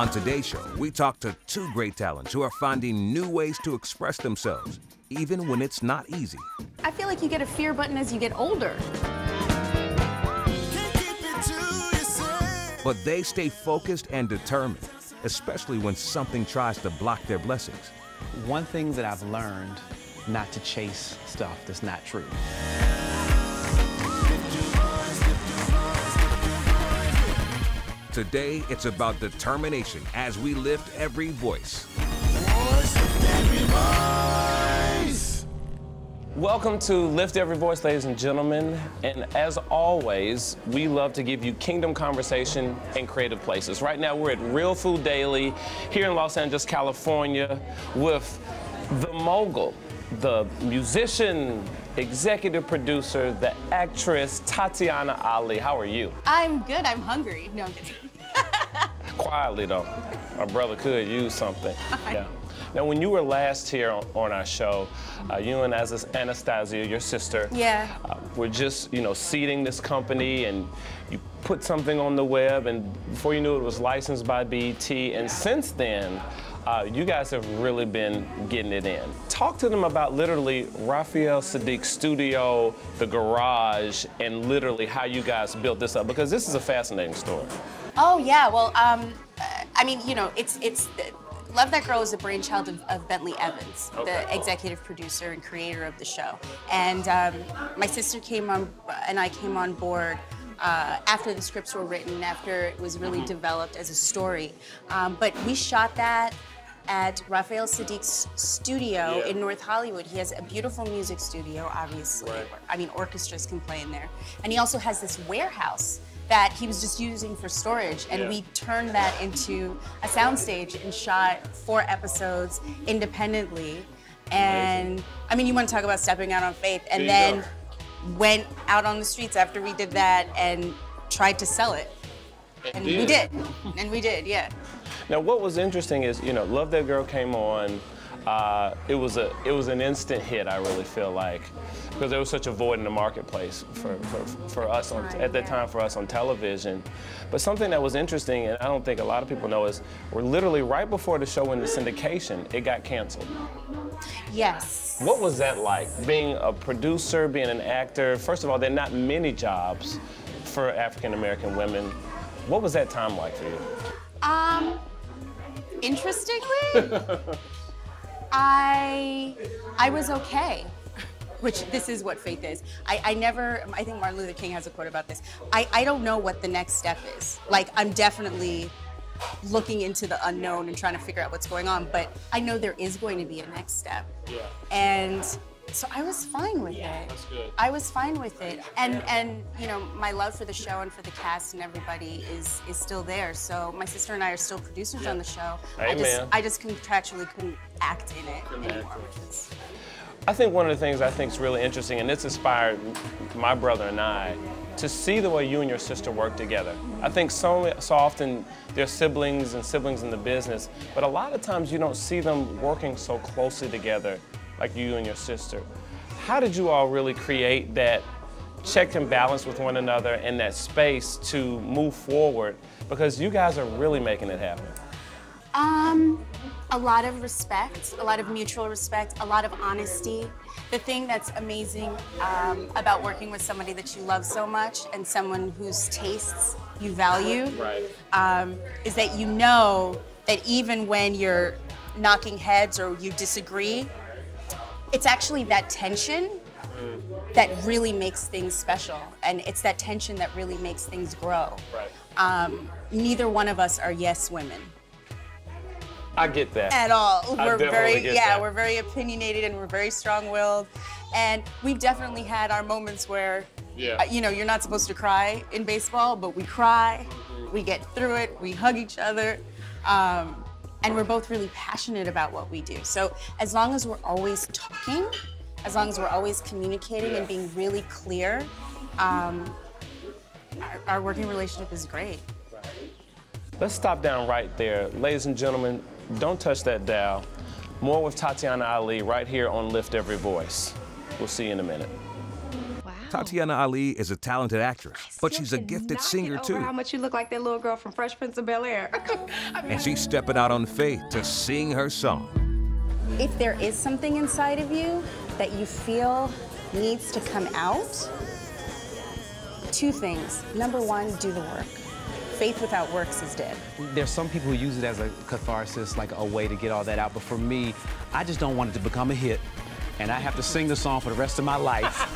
On today's show, we talk to two great talents who are finding new ways to express themselves, even when it's not easy. I feel like you get a fear button as you get older. But they stay focused and determined, especially when something tries to block their blessings. One thing that I've learned, not to chase stuff that's not true. Today, it's about determination as we lift every voice. Welcome to Lift Every Voice, ladies and gentlemen. And as always, we love to give you kingdom conversation in creative places. Right now, we're at Real Food Daily here in Los Angeles, California, with the mogul, the musician, executive producer, the actress, Tatyana Ali. How are you? I'm good. I'm hungry. No, I'm kidding. Quietly, though. Our brother could use something. Yeah. Now, when you were last here on our show, you and Anastasia, your sister, were just, seeding this company, and you put something on the web, and before you knew it was licensed by BET, and since then, you guys have really been getting it in. Talk to them about literally Raphael Saadiq's studio, the garage, and literally how you guys built this up, because this is a fascinating story. Oh, yeah. Well, I mean, it's Love That Girl is the brainchild of Bentley Evans, the executive producer and creator of the show. And my sister and I came on board after the scripts were written, after it was really developed as a story. But we shot that at Raphael Saadiq's studio in North Hollywood. He has a beautiful music studio, obviously. Right. I mean, orchestras can play in there. And he also has this warehouse that he was just using for storage, and we turned that into a soundstage and shot 4 episodes independently. And I mean, you want to talk about stepping out on faith, and then went out on the streets after we did that and tried to sell it. And we did. And we did, yeah. Now, what was interesting is, Love That Girl came on. It was an instant hit, I really feel like, because there was such a void in the marketplace for us at that time, for us on television. But something that was interesting, and I don't think a lot of people know, is we're literally right before the show went into syndication, it got canceled. Yes. What was that like, being a producer, being an actor? First of all, there are not many jobs for African-American women. What was that time like for you? Interestingly, I was okay, which this is what faith is. I think Martin Luther King has a quote about this. I don't know what the next step is. Like, I'm definitely looking into the unknown and trying to figure out what's going on, but I know there is going to be a next step. Yeah. And so I was fine with it. That's good. I was fine with it. And my love for the show and for the cast and everybody is still there. So my sister and I are still producers on the show. Amen. I just contractually couldn't act in it anymore. I think one of the things I think is really interesting, and it's inspired my brother and I, to see the way you and your sister work together. I think so often they're siblings in the business, but a lot of times you don't see them working so closely together like you and your sister. How did you all really create that check and balance with one another and that space to move forward? Because you guys are really making it happen. A lot of respect, a lot of mutual respect, a lot of honesty. The thing that's amazing about working with somebody that you love so much and someone whose tastes you value is that you know that even when you're knocking heads or you disagree, it's actually that tension that really makes things special. And it's that tension that really makes things grow. Neither one of us are yes women. I get that. At all. We're we're very opinionated and we're very strong-willed. And we've definitely had our moments where, you're not supposed to cry in baseball, but we cry, we get through it, we hug each other. And we're both really passionate about what we do. So as long as we're always talking, as long as we're always communicating and being really clear, our working relationship is great. Let's stop down right there. Ladies and gentlemen, don't touch that dial. More with Tatyana Ali right here on Lift Every Voice. We'll see you in a minute. Wow. Tatyana Ali is a talented actress, but she's a gifted singer too. How much you look like that little girl from Fresh Prince of Bel-Air. And she's stepping out on faith to sing her song. If there is something inside of you that you feel needs to come out, two things. Number one, do the work. Faith without works is dead. There's some people who use it as a catharsis, like a way to get all that out, but for me, I just don't want it to become a hit, and I have to sing the song for the rest of my life.